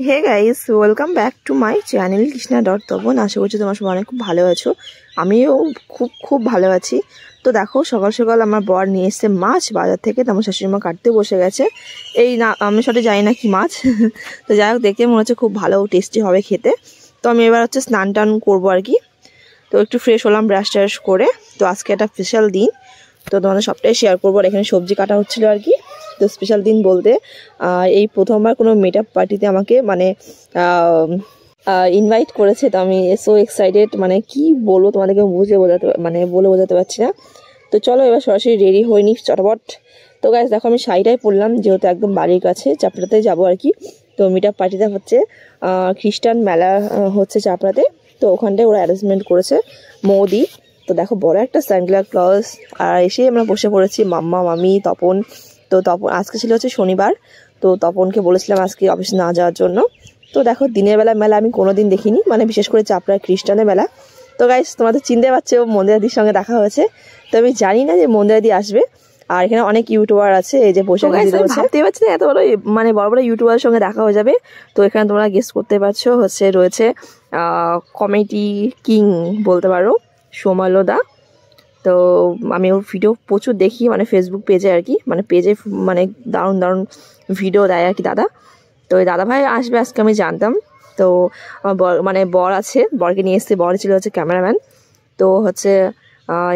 Hey guys, welcome back to my channel Krishna Tapan. আশা করছি তোমার সবাই অনেক খুব ভালো আছো। আমিও খুব ভালো আছি। তো দেখো, সকাল সকাল আমার বর নিয়ে এসছে মাছ বাজার থেকে। তো আমার শাশুড়িমা কাটতে বসে গেছে। এই না, আমি সঠিক জানি না কি মাছ। তো যাই হোক, দেখে মনে হচ্ছে খুব ভালো টেস্টি হবে খেতে। তো আমি এবার হচ্ছে স্নান টান করবো আর কি। তো একটু ফ্রেশ হলাম ব্রাশ ট্রাশ করে। তো আজকে একটা স্পেশাল দিন, তো তোমাদের সবটাই শেয়ার করবো। আর এখানে সবজি কাটা হচ্ছিলো আর কি। তো স্পেশাল দিন বলতে এই প্রথমবার কোনো মেকআপ পার্টিতে আমাকে মানে ইনভাইট করেছে। তো আমি সো এক্সাইটেড, মানে কি বলবো তোমাদেরকে বলে বোঝাতে পারছি না। তো চলো এবার সরাসরি রেডি হয়ে নি চটপট। তো গাইস দেখো, আমি শাড়িটাই পরলাম যেহেতু একদম বাড়ির কাছে চাপড়াতে যাবো আর কি। তো মিটআপ পার্টিটা হচ্ছে খ্রিস্টান মেলা হচ্ছে চাপড়াতে। তো ওখানটায় ওরা অ্যারেঞ্জমেন্ট করেছে মৌদি। তো দেখো, বড় একটা স্যান্ডেলার ক্লজ। আর এসে আমরা বসে পড়েছি মাম্মা, মামি, তপন। তো তপন আজকে ছিল হচ্ছে শনিবার। তো তপনকে বলেছিলাম আজকে অফিসে না যাওয়ার জন্য। তো দেখো, দিনের বেলা মেলা আমি কোনোদিন দেখিনি, মানে বিশেষ করে চাপড়ার খ্রিস্টানের মেলা। তো গাইস, তোমাদের চিনতে পারছো, মন্দিরাদির সঙ্গে দেখা হয়েছে। তো আমি জানি না যে মন্দিরাদি আসবে। আর এখানে অনেক ইউটিউবার আছে, এই যে বসে ভাবতেই পারছি না এত বড় মানে বড় বড় ইউটিউবারের সঙ্গে দেখা হয়ে যাবে। তো এখানে তোমরা গেস করতে পারছো, রয়েছে কমেডি কিং বলতে পারো, সোমালদা। তো আমি ওর ভিডিও প্রচুর দেখি, মানে ফেসবুক পেজে আর কি, মানে পেজে মানে দারুণ দারুণ ভিডিও দেয় আর কি দাদা। তো ওই দাদা ভাই আসবে আজকে আমি জানতাম। তো আমার মানে বর আছে, বরকে নিয়ে এসছে, বর ছিল হচ্ছে ক্যামেরাম্যান। তো হচ্ছে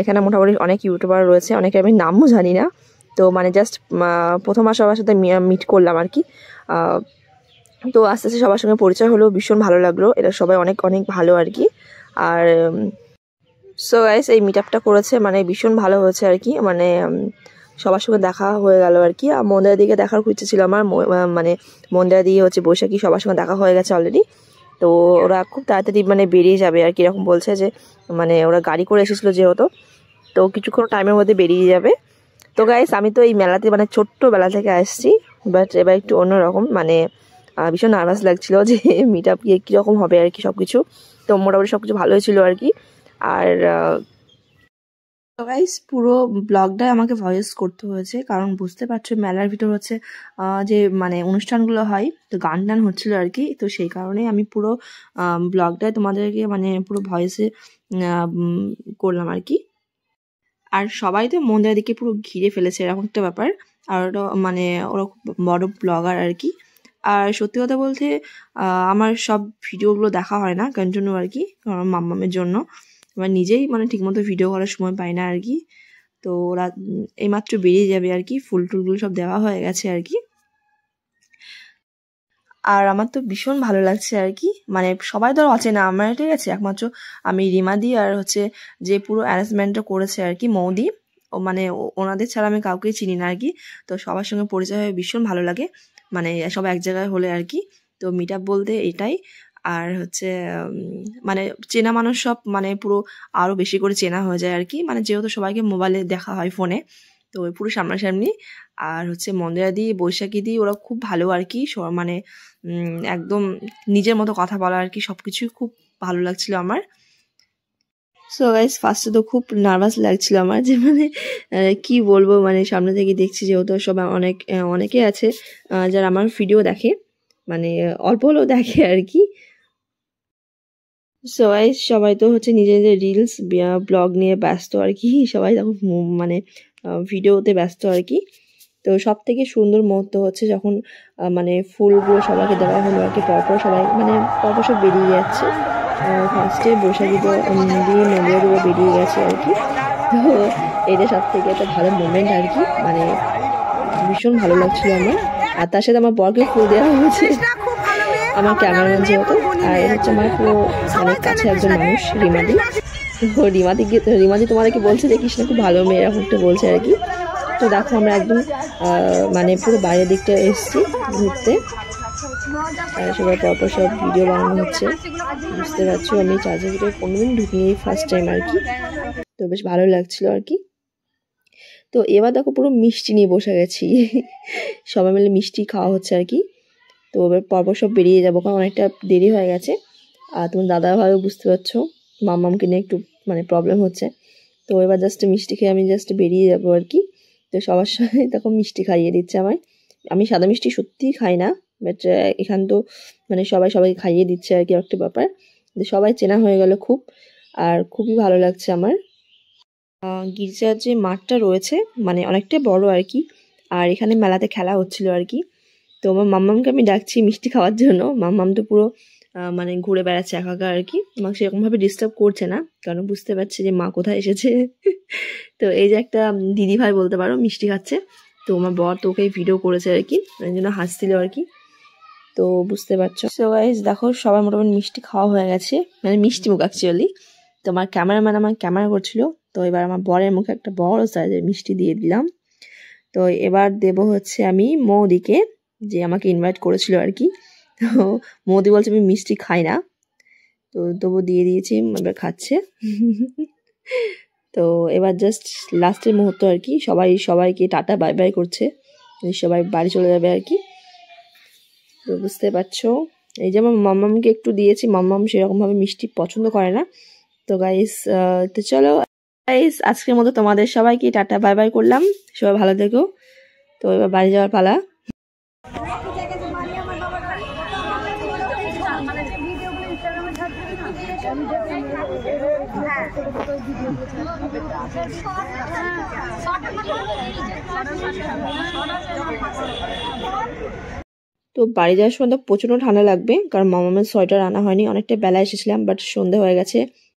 এখানে মোটামুটি অনেক ইউটিউবার রয়েছে, অনেকে আমি নামও জানি না। তো মানে জাস্ট প্রথমবার সবার সাথে মিট করলাম আর কি। তো আস্তে আস্তে সবার সঙ্গে পরিচয় হলো, ভীষণ ভালো লাগলো। এটা সবাই অনেক অনেক ভালো আর কি। আর সো গাইস, এই মিট আপটা করেছে, মানে ভীষণ ভালো হয়েছে আর কি। মানে সবার সঙ্গে দেখা হয়ে গেল আর কি। আর মন্দিরা দিকে দেখার ইচ্ছে ছিল আমার, মানে মন্দিরা দিয়ে হচ্ছে বৈশাখী সবার সঙ্গে দেখা হয়ে গেছে অলরেডি। তো ওরা খুব তাড়াতাড়ি মানে বেরিয়ে যাবে আর কি, এরকম বলছে যে মানে ওরা গাড়ি করে এসেছিলো যেহেতু, তো কিছুক্ষণ টাইমের মধ্যে বেরিয়ে যাবে। তো গাইস, আমি তো এই মেলাতে মানে ছোট্টবেলা থেকে আসছি, বাট এবার একটু অন্যরকম, মানে ভীষণ নার্ভাস লাগছিল যে মিট আপ গিয়ে কীরকম হবে আর কি সব কিছু। তো মোটামুটি সব কিছু ভালোই ছিল আর কি। আর তো গাইস, পুরো ব্লগটাই আমাকে ভয়েস করতে হয়েছে, কারণ বুঝতে পারছো মেলার ভিতর হচ্ছে যে মানে অনুষ্ঠানগুলো হয়, তো গান টান হচ্ছিলো আর কি। তো সেই কারণেই আমি পুরো ব্লগটাই তোমাদেরকে মানে পুরো ভয়েসে করলাম আর কি। আর সবাই তো মন্দিরের দিকে পুরো ঘিরে ফেলেছে, এরকম একটা ব্যাপার। আর ওটা মানে ওরা খুব বড় ব্লগার আর কি। আর সত্যি কথা বলতে আমার সব ভিডিওগুলো দেখা হয় না কন্টিনিউ আর কি, কারণ মাম্মামের জন্য আমার নিজেই মানে ঠিকমতো ভিডিও করার সময় পাই না আর কি। তো ওরা এইমাত্র বেরিয়ে যাবে আর কি, ফুল টুলগুলো সব দেওয়া হয়ে গেছে আর কি। আর আমার তো ভীষণ ভালো লাগছে আর কি, মানে সবাই তো অচেনা আমার, ঠিক আছে, একমাত্র আমি রিমাদি আর হচ্ছে যে পুরো অ্যারেঞ্জমেন্টটা করেছে আর কি মৌদি। ও মানে ওনাদের ছাড়া আমি কাউকেই চিনি না আর কি। তো সবার সঙ্গে পরিচয় হয়ে ভীষণ ভালো লাগে, মানে সব এক জায়গায় হলে আর কি। তো মিট আপ বলতে এটাই। আর হচ্ছে মানে চেনা মানুষ সব মানে পুরো আরও বেশি করে চেনা হয়ে যায় আর কি, মানে যেহেতু সবাইকে মোবাইলে দেখা হয়, ফোনে। তো পুরো সামনাসামনি। আর হচ্ছে মন্দিরাদি, বৈশাখীদি ওরা খুব ভালো আর কি, মানে একদম নিজের মতো কথা বলা আর কি, সব কিছুই খুব ভালো লাগছিল আমার। সো গাইস, ফার্স্টে তো খুব নার্ভাস লাগছিল আমার, যে মানে কি বলবো, মানে সামনে থেকে দেখছি যেহেতু সবাই অনেকে আছে যারা আমার ভিডিও দেখে, মানে অল্প হলেও দেখে আর কি। সো গাইস, সবাই তো হচ্ছে নিজেদের রিলস ব্লগ নিয়ে ব্যস্ত আর কি, সবাই তখন মানে ভিডিওতে ব্যস্ত আর কি। তো সব থেকে সুন্দর মুহূর্ত হচ্ছে যখন মানে ফুলগুলো সবাইকে দেওয়া হলো আর কি, পরপর সবাই মানে পরপর সব বেরিয়ে যাচ্ছে। ফার্স্টে বৈশাখী দিয়ে মন্দিরগুলো বেরিয়ে গেছে আর কি। তো এটা সব থেকে একটা ভালো মোমেন্ট আর কি, মানে ভীষণ ভালো লাগছিল আমার। আর তার সাথে আমার বরকে ফুল দেওয়া হয়েছে, আমার ক্যামেরাম্যান যেহেতু। আর এটা হচ্ছে আমার পুরো অনেক কাছে একজন মানুষ, রিমাদি। তো রিমাদি তোমাদেরকে বলছে যে কৃষ্ণা খুব ভালো মেয়ে, এরকম একটা বলছে আর কি। তো দেখো, আমরা একদম মানে পুরো বাইরের দিকটা এসেছি ঘুরতে। আর সবাই পরপর সব ভিডিও বানানো হচ্ছে, বুঝতে পারছো আমি চার্জের ভিতরে কোনোদিন ঢুকিনি, ফার্স্ট টাইম আর কি। তো বেশ ভালো লাগছিল আর কি। তো এবার দেখো, পুরো মিষ্টি নিয়ে বসে গেছি, সবাই মিলে মিষ্টি খাওয়া হচ্ছে আর কি। তো এবার পরপর সব বেরিয়ে যাবো, কারণ অনেকটা দেরি হয়ে গেছে। আর তোমার দাদা ভাইও বুঝতে পারছো, মাম্মামকে নিয়ে একটু মানে প্রবলেম হচ্ছে। তো এবার জাস্ট মিষ্টি খেয়ে আমি জাস্ট বেরিয়ে যাবো আর কি। তো সবার সঙ্গে তখন মিষ্টি খাইয়ে দিচ্ছে আমায়। আমি সাদা মিষ্টি সত্যিই খাই না, বাট এখান তো মানে সবাই সবাইকে খাইয়ে দিচ্ছে আর কি, একটা ব্যাপার। সবাই চেনা হয়ে গেল খুব, আর খুবই ভালো লাগছে আমার। গির্জার যে মাঠটা রয়েছে মানে অনেকটাই বড় আর কি, আর এখানে মেলাতে খেলা হচ্ছিল আর কি। তো আমার মাম্মামকে আমি ডাকছি মিষ্টি খাওয়ার জন্য। মাম্মাম তো পুরো মানে ঘুরে বেড়াচ্ছে একা আর কি, আমাকে সেরকমভাবে ডিস্টার্ব করছে না, কারণ বুঝতে পারছে যে মা কোথায় এসেছে। তো এই যে একটা দিদি ভাই বলতে পারো মিষ্টি খাচ্ছে, তো আমার বর তো ওকে ভিডিও করেছে আর কি, ওই জন্য হাসছিল আর কি। তো বুঝতে পারছো। সো গাইস দেখো সবার মোটামুটি মিষ্টি খাওয়া হয়ে গেছে, মানে মিষ্টি মুখ অ্যাকচুয়ালি। তো আমার ক্যামেরাম্যান আমার ক্যামেরা করছিল, তো এবার আমার বরের মুখে একটা বড় সাইজের মিষ্টি দিয়ে দিলাম। তো এবার দেব হচ্ছে আমি মৌদিকে, যে আমাকে ইনভাইট করেছিল আর কি। তো মৌদি বলছে আমি মিষ্টি খাই না, তো তবু দিয়ে দিয়েছি, এবার খাচ্ছে। তো এবার জাস্ট লাস্টের মুহূর্ত আর কি, সবাইকে টাটা বাই বাই করছে, সবাই বাড়ি চলে যাবে আর কি। তো বুঝতে পারছো, এই যে আমার মাম্মামকে একটু দিয়েছি, মাম্মাম সেরকমভাবে মিষ্টি পছন্দ করে না। তো গাইস তো চলো গাইস, আজকের মতো তোমাদের সবাইকে টাটা বাই বাই করলাম, সবাই ভালো থেকো। তো এবার বাড়ি যাওয়ার পালা। তো বাড়ি যাওয়ার সময় তো প্রচন্ড ঠান্ডা লাগবে, কারণ মামামের সোয়েটার আনা হয়নি, অনেকটা বেলা এসেছিলাম, বাট সন্ধে হয়ে গেছে,